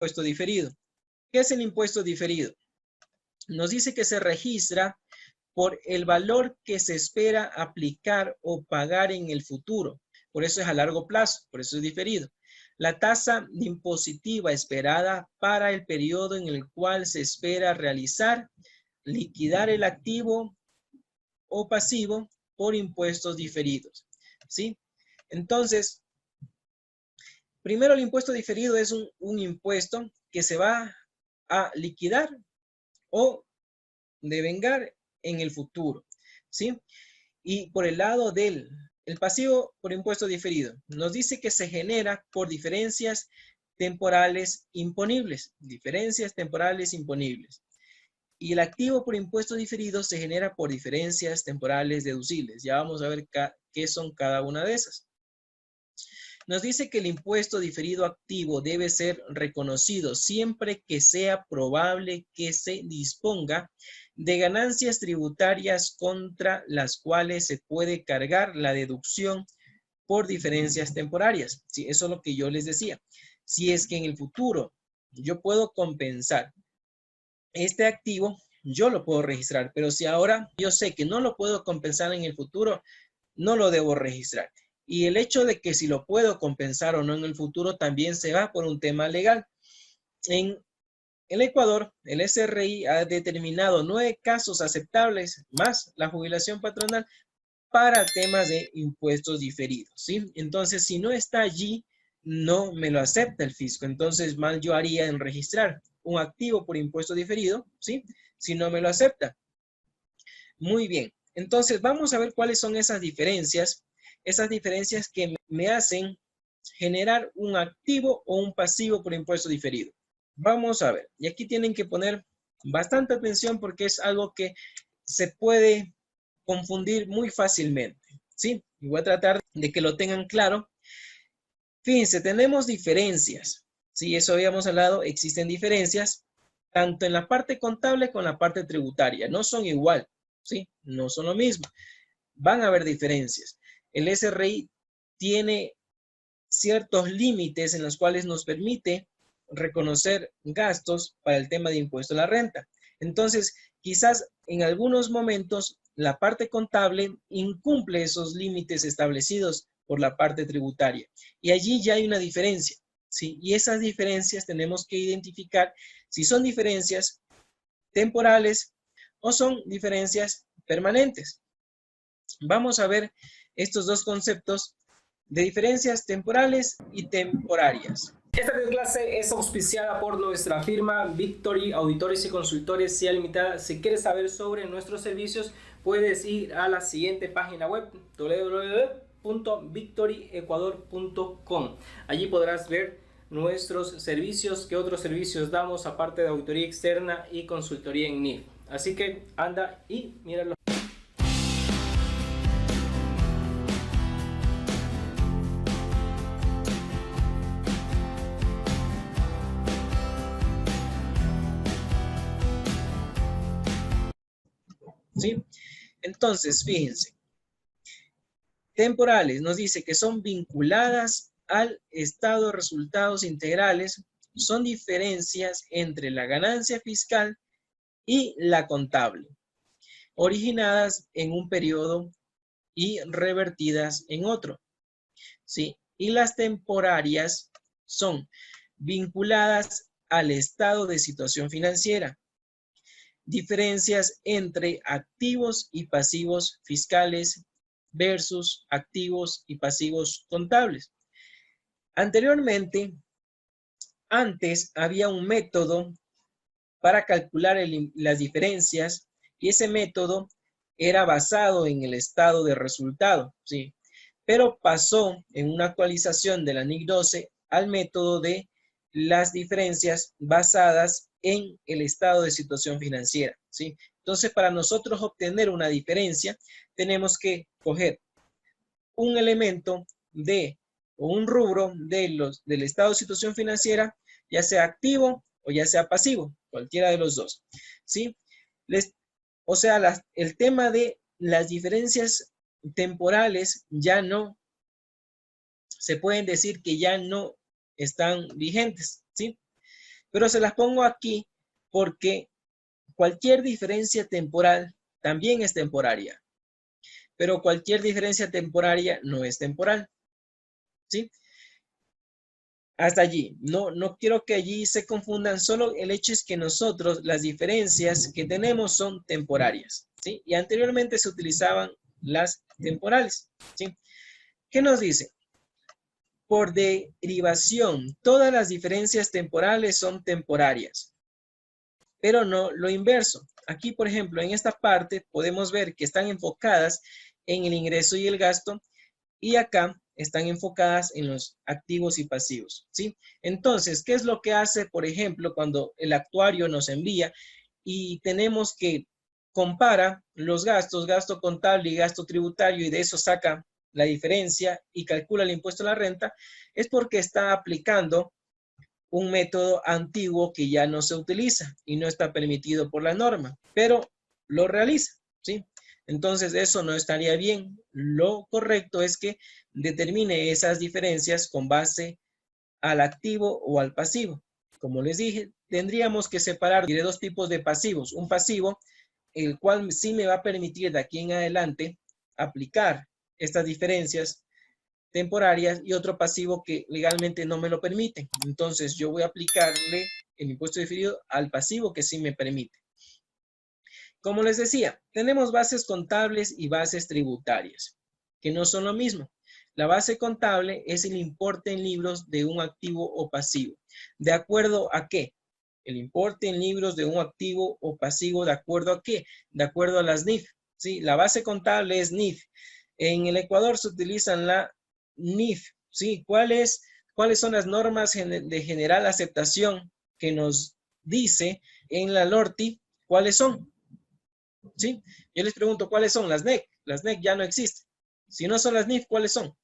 impuesto diferido. ¿Qué es el impuesto diferido? Nos dice que se registra por el valor que se espera aplicar o pagar en el futuro. Por eso es a largo plazo, por eso es diferido. La tasa impositiva esperada para el periodo en el cual se espera realizar, liquidar el activo o pasivo por impuestos diferidos. ¿Sí? Entonces, primero el impuesto diferido es un impuesto que se va a liquidar o devengar en el futuro. ¿Sí? Y por el lado del pasivo por impuesto diferido, nos dice que se genera por diferencias temporales imponibles. Diferencias temporales imponibles. Y el activo por impuesto diferido se genera por diferencias temporales deducibles. Ya vamos a ver qué son cada una de esas. Nos dice que el impuesto diferido activo debe ser reconocido siempre que sea probable que se disponga de ganancias tributarias contra las cuales se puede cargar la deducción por diferencias temporarias. Sí, eso es lo que yo les decía. Si es que en el futuro yo puedo compensar este activo, yo lo puedo registrar, pero si ahora yo sé que no lo puedo compensar en el futuro, no lo debo registrar. Y el hecho de que si lo puedo compensar o no en el futuro también se va por un tema legal. En el Ecuador, el SRI ha determinado 9 casos aceptables más la jubilación patronal para temas de impuestos diferidos, ¿sí? Entonces, si no está allí, no me lo acepta el fisco. Entonces, mal yo haría en registrar un activo por impuesto diferido, ¿sí? Si no me lo acepta. Muy bien. Entonces, vamos a ver cuáles son esas diferencias que me hacen generar un activo o un pasivo por impuesto diferido. Vamos a ver. Y aquí tienen que poner bastante atención porque es algo que se puede confundir muy fácilmente, ¿sí? Y voy a tratar de que lo tengan claro. Fíjense, tenemos diferencias, ¿sí? Eso habíamos hablado, existen diferencias tanto en la parte contable como en la parte tributaria. No son igual, ¿sí? No son lo mismo. Van a haber diferencias. El SRI tiene ciertos límites en los cuales nos permite reconocer gastos para el tema de impuesto a la renta. Entonces, quizás en algunos momentos la parte contable incumple esos límites establecidos por la parte tributaria. Y allí ya hay una diferencia, ¿sí? Y esas diferencias tenemos que identificar si son diferencias temporales o son diferencias permanentes. Vamos a ver estos dos conceptos de diferencias temporales y temporarias. Esta clase es auspiciada por nuestra firma Victory Auditores y Consultores SIA Limitada. Si quieres saber sobre nuestros servicios, puedes ir a la siguiente página web www.victoryecuador.com. Allí podrás ver nuestros servicios, qué otros servicios damos aparte de auditoría externa y consultoría en NIF. Así que anda y míralo. ¿Sí? Entonces, fíjense. Temporales nos dice que son vinculadas al estado de resultados integrales, son diferencias entre la ganancia fiscal y la contable, originadas en un periodo y revertidas en otro. ¿Sí? Y las temporarias son vinculadas al estado de situación financiera, diferencias entre activos y pasivos fiscales versus activos y pasivos contables. Anteriormente, antes había un método para calcular las diferencias y ese método era basado en el estado de resultado, ¿sí? Pero pasó en una actualización de la NIC 12 al método de las diferencias basadas en el estado de situación financiera, ¿sí? Entonces, para nosotros obtener una diferencia, tenemos que coger un elemento o un rubro del estado de situación financiera, ya sea activo o ya sea pasivo, cualquiera de los dos, ¿sí? O sea, el tema de las diferencias temporales ya no, se pueden decir que ya no están vigentes, ¿sí? Pero se las pongo aquí porque cualquier diferencia temporal también es temporaria, pero cualquier diferencia temporaria no es temporal, ¿sí? Hasta allí. No quiero que allí se confundan. Solo el hecho es que nosotros las diferencias que tenemos son temporarias, ¿sí? Y anteriormente se utilizaban las temporales, ¿sí? ¿Qué nos dice? Por derivación, todas las diferencias temporales son temporarias, pero no lo inverso. Aquí, por ejemplo, en esta parte podemos ver que están enfocadas en el ingreso y el gasto, y acá están enfocadas en los activos y pasivos, ¿sí? Entonces, ¿qué es lo que hace, por ejemplo, cuando el actuario nos envía y tenemos que compara los gastos, gasto contable y gasto tributario, y de eso saca la diferencia y calcula el impuesto a la renta? Es porque está aplicando un método antiguo que ya no se utiliza y no está permitido por la norma, pero lo realiza, ¿sí? Entonces eso no estaría bien. Lo correcto es que determine esas diferencias con base al activo o al pasivo. Como les dije, tendríamos que separar de dos tipos de pasivos. Un pasivo, el cual sí me va a permitir de aquí en adelante aplicar estas diferencias temporarias, y otro pasivo que legalmente no me lo permite. Entonces yo voy a aplicarle el impuesto diferido al pasivo que sí me permite. Como les decía, tenemos bases contables y bases tributarias, que no son lo mismo. La base contable es el importe en libros de un activo o pasivo. ¿De acuerdo a qué? El importe en libros de un activo o pasivo, ¿de acuerdo a qué? De acuerdo a las NIF. ¿Sí? La base contable es NIF. En el Ecuador se utilizan la NIF. ¿Sí? ¿Cuáles son las normas de general aceptación que nos dice en la LORTI? ¿Cuáles son? ¿Sí? Yo les pregunto, ¿cuáles son? Las NEC. Las NEC ya no existen. Si no son las NIF, ¿cuáles son?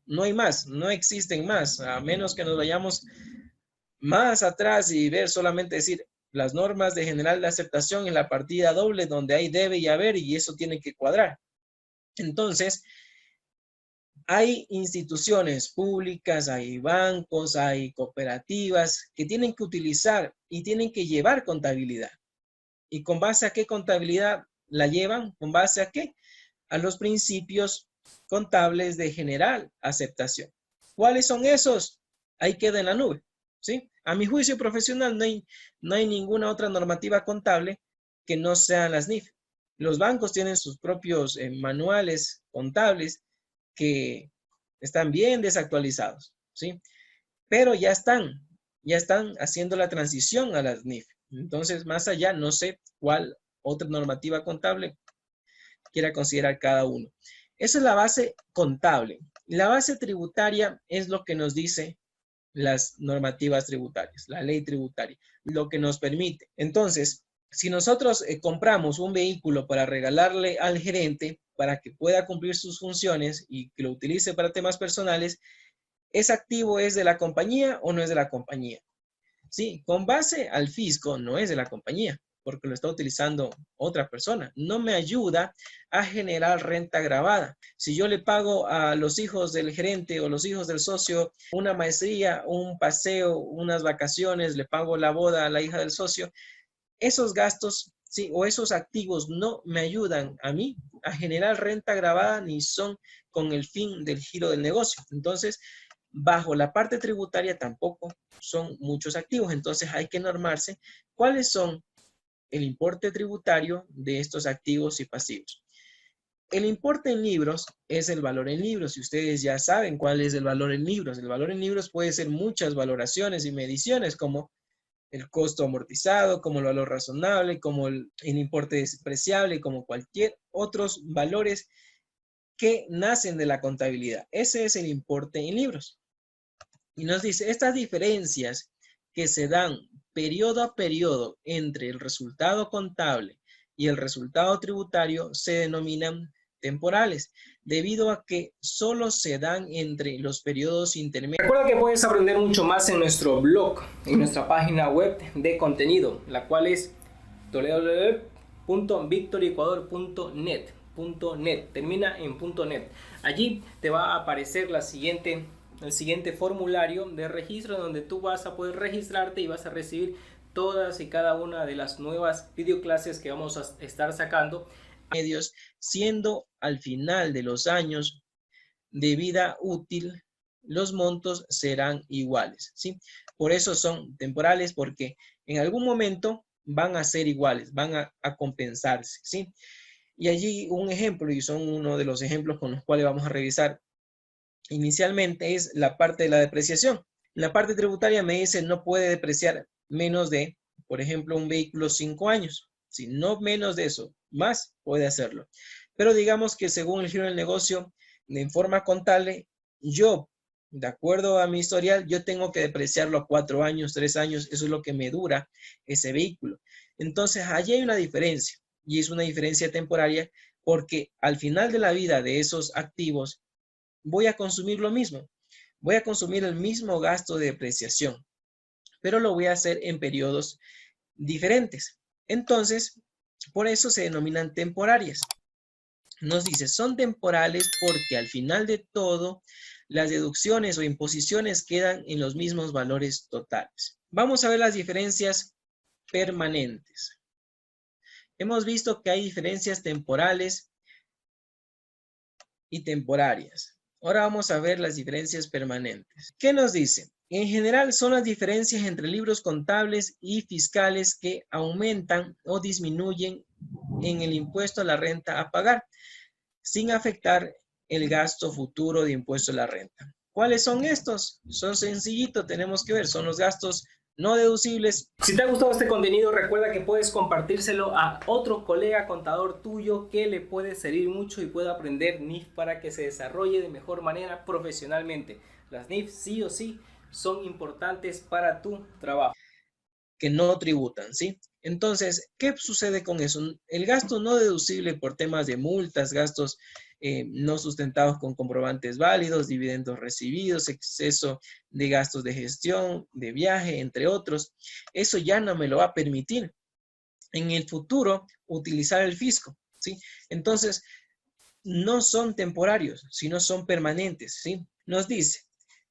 No hay más, no existen más, a menos que nos vayamos más atrás y ver solamente decir las normas de general de aceptación en la partida doble, donde hay debe y haber, y eso tiene que cuadrar. Entonces, hay instituciones públicas, hay bancos, hay cooperativas que tienen que utilizar y tienen que llevar contabilidad. ¿Y con base a qué contabilidad la llevan? ¿Con base a qué? A los principios contables de general aceptación. ¿Cuáles son esos? Ahí queda en la nube, ¿sí? A mi juicio profesional no hay ninguna otra normativa contable que no sean las NIF. Los bancos tienen sus propios manuales contables que están bien desactualizados, ¿sí? Pero ya están haciendo la transición a las NIF. Entonces, más allá, no sé cuál otra normativa contable quiera considerar cada uno. Esa es la base contable. La base tributaria es lo que nos dice las normativas tributarias, la ley tributaria, lo que nos permite. Entonces, si nosotros compramos un vehículo para regalarle al gerente para que pueda cumplir sus funciones y que lo utilice para temas personales, ¿ese activo es de la compañía o no es de la compañía? Sí, con base al fisco no es de la compañía, porque lo está utilizando otra persona. No me ayuda a generar renta gravada. Si yo le pago a los hijos del gerente o los hijos del socio una maestría, un paseo, unas vacaciones, le pago la boda a la hija del socio, esos gastos, sí, o esos activos no me ayudan a mí a generar renta gravada ni son con el fin del giro del negocio. Entonces, bajo la parte tributaria tampoco son muchos activos. Entonces hay que normarse cuáles son el importe tributario de estos activos y pasivos. El importe en libros es el valor en libros, y ustedes ya saben cuál es el valor en libros. El valor en libros puede ser muchas valoraciones y mediciones, como el costo amortizado, como el valor razonable, como el importe despreciable, como cualquier otros valores que nacen de la contabilidad. Ese es el importe en libros. Y nos dice, estas diferencias que se dan periodo a periodo entre el resultado contable y el resultado tributario se denominan temporales, debido a que solo se dan entre los periodos intermedios. Recuerda que puedes aprender mucho más en nuestro blog, en nuestra página web de contenido, la cual es www.victoryecuador.net. Termina en .net. Allí te va a aparecer la siguiente el siguiente formulario de registro, donde tú vas a poder registrarte y vas a recibir todas y cada una de las nuevas videoclases que vamos a estar sacando. Medios, siendo al final de los años de vida útil, los montos serán iguales, ¿sí? Por eso son temporales, porque en algún momento van a ser iguales, van a compensarse, ¿sí? Y allí un ejemplo, y son uno de los ejemplos con los cuales vamos a revisar inicialmente, es la parte de la depreciación. La parte tributaria me dice no puede depreciar menos de, por ejemplo, un vehículo 5 años. Si no menos de eso, más puede hacerlo. Pero digamos que según el giro del negocio, en forma contable, yo, de acuerdo a mi historial, yo tengo que depreciarlo a 4 años, 3 años, eso es lo que me dura ese vehículo. Entonces, allí hay una diferencia, y es una diferencia temporaria, porque al final de la vida de esos activos, voy a consumir lo mismo. Voy a consumir el mismo gasto de depreciación, pero lo voy a hacer en periodos diferentes. Entonces, por eso se denominan temporarias. Nos dice, son temporales porque al final de todo, las deducciones o imposiciones quedan en los mismos valores totales. Vamos a ver las diferencias permanentes. Hemos visto que hay diferencias temporales y temporarias. Ahora vamos a ver las diferencias permanentes. ¿Qué nos dice? En general son las diferencias entre libros contables y fiscales que aumentan o disminuyen en el impuesto a la renta a pagar, sin afectar el gasto futuro de impuesto a la renta. ¿Cuáles son estos? Son sencillitos, tenemos que ver, son los gastos no deducibles. Si te ha gustado este contenido, recuerda que puedes compartírselo a otro colega contador tuyo que le puede servir mucho y pueda aprender NIF para que se desarrolle de mejor manera profesionalmente. Las NIF sí o sí son importantes para tu trabajo. Que no tributan, ¿sí? Entonces, ¿qué sucede con eso? El gasto no deducible por temas de multas, gastos no sustentados con comprobantes válidos, dividendos recibidos, exceso de gastos de gestión, de viaje, entre otros, eso ya no me lo va a permitir en el futuro utilizar el fisco, ¿sí? Entonces, no son temporarios, sino son permanentes, ¿sí? Nos dice,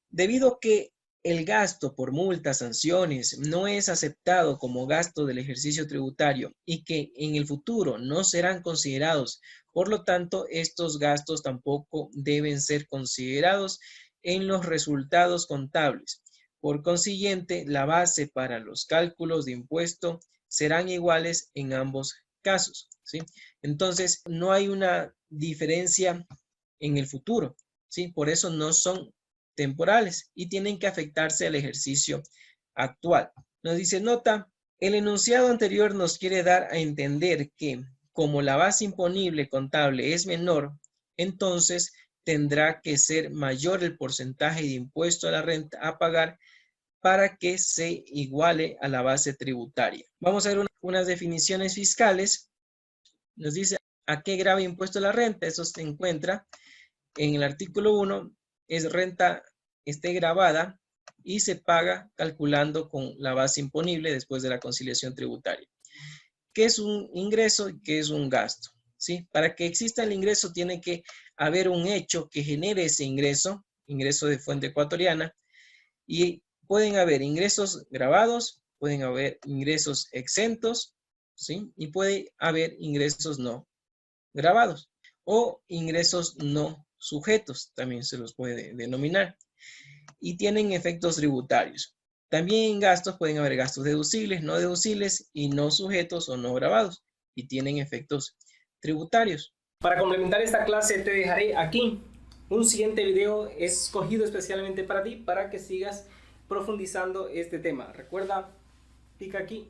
debido a que el gasto por multas, sanciones, no es aceptado como gasto del ejercicio tributario y que en el futuro no serán considerados. Por lo tanto, estos gastos tampoco deben ser considerados en los resultados contables. Por consiguiente, la base para los cálculos de impuesto serán iguales en ambos casos, ¿sí? Entonces, no hay una diferencia en el futuro, ¿sí? Por eso no son temporales y tienen que afectarse al ejercicio actual. Nos dice, nota, el enunciado anterior nos quiere dar a entender que como la base imponible contable es menor, entonces tendrá que ser mayor el porcentaje de impuesto a la renta a pagar para que se iguale a la base tributaria. Vamos a ver unas definiciones fiscales. Nos dice a qué grave impuesto a la renta. Eso se encuentra en el artículo 1, es renta esté grabada y se paga calculando con la base imponible después de la conciliación tributaria. ¿Qué es un ingreso y qué es un gasto? ¿Sí? Para que exista el ingreso tiene que haber un hecho que genere ese ingreso, ingreso de fuente ecuatoriana, y pueden haber ingresos grabados, pueden haber ingresos exentos, ¿sí? Y puede haber ingresos no grabados o ingresos no sujetos, también se los puede denominar, y tienen efectos tributarios. También en gastos pueden haber gastos deducibles, no deducibles y no sujetos o no grabados, y tienen efectos tributarios. Para complementar esta clase te dejaré aquí un siguiente video escogido especialmente para ti, para que sigas profundizando este tema. Recuerda, pica aquí.